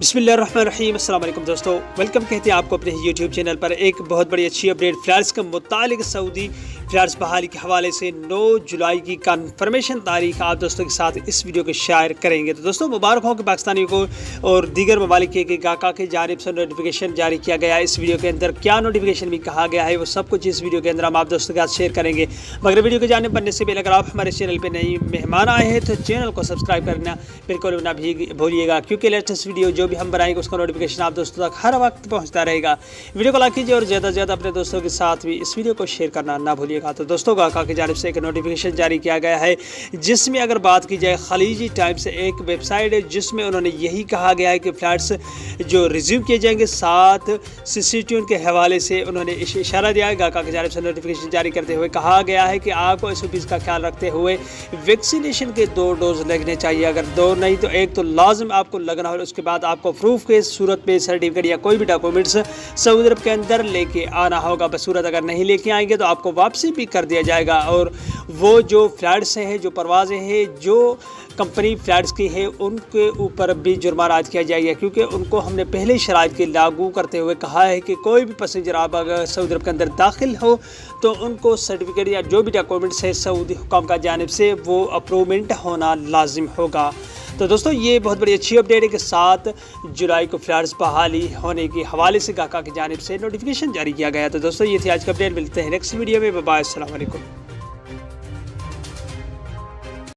बिस्मिल्लाहिर्रहमानिर्रहीम। अस्सलाम वालेकुम दोस्तों, वेलकम कहते हैं आपको अपने यूट्यूब चैनल पर। एक बहुत बड़ी अच्छी अपडेट फ्लाइट्स के मुतालिक सऊदी फ्लाइट्स बहाली के हवाले से 9 जुलाई की कन्फर्मेशन तारीख आप दोस्तों के साथ इस वीडियो को शेयर करेंगे। तो दोस्तों मुबारक हो कि पाकिस्तानियों को और दीगर ममालिक के गाका के जानिब से नोटिफिकेशन जारी किया गया है। इस वीडियो के अंदर क्या नोटिफिकेशन भी कहा गया है वो सब कुछ इस वीडियो के अंदर हम आप दोस्तों के साथ शेयर करेंगे। मगर वीडियो की जानिब बनने से पहले अगर आप हमारे चैनल पर नई मेहमान आए हैं तो चैनल को सब्सक्राइब करना बिल्कुल ना भी भूलिएगा, क्योंकि लेटेस्ट वीडियो जो भी हम बनाएंगे उसका नोटिफिकेशन आप दोस्तों तक हर वक्त पहुंचता रहेगा। वीडियो को लाइक कीजिए और ज़्यादा से ज़्यादा अपने दोस्तों के साथ भी इस वीडियो को शेयर करना ना भूलिएगा। तो दोस्तों गाका की जानिब से एक नोटिफिकेशन जारी किया गया है, जिसमें अगर बात की जाए खलीजी टाइम से एक वेबसाइट है जिसमें उन्होंने यही कहा गया है कि फ्लाइट्स जो रिज्यूम किए जाएंगे 7 सिचुएशन के हवाले से उन्होंने इशारा दिया है। गाका की जानिब से नोटिफिकेशन जारी करते हुए कहा गया है कि आपको SOPs का ख्याल रखते हुए वैक्सीनेशन के 2 डोज लगने चाहिए। अगर 2 नहीं तो 1 तो लाजम आपको लगना हो। उसके बाद आपको प्रूफ के सूरत में सर्टिफिकेट या कोई भी डॉक्यूमेंट्स सऊदी अरब के अंदर लेके आना होगा। बसूरत अगर नहीं लेके आएंगे तो आपको वापसी भी कर दिया जाएगा। और वो जो फ्लाइट्स हैं, जो परवाज़ें हैं, जो कंपनी फ्लाइट्स की है, उनके ऊपर भी जुर्माना आयद किया जाएगा, क्योंकि उनको हमने पहले शराइत के लागू करते हुए कहा है कि कोई भी पैसेंजर आप अगर सऊदी अरब के अंदर दाखिल हो तो उनको सर्टिफिकेट या जो भी डॉक्यूमेंट्स है सऊदी हुकाम का जानिब से वो अप्रूवमेंट होना लाजिम होगा। तो दोस्तों ये बहुत बड़ी अच्छी अपडेट है कि 7 जुलाई को फ्लाइट्स बहाली होने के हवाले से गाका की जानिब से नोटिफिकेशन जारी किया गया। तो दोस्तों ये थी आज का अपडेट, मिलते हैं नेक्स्ट वीडियो में। बाय बाय, अस्सलाम वालेकुम।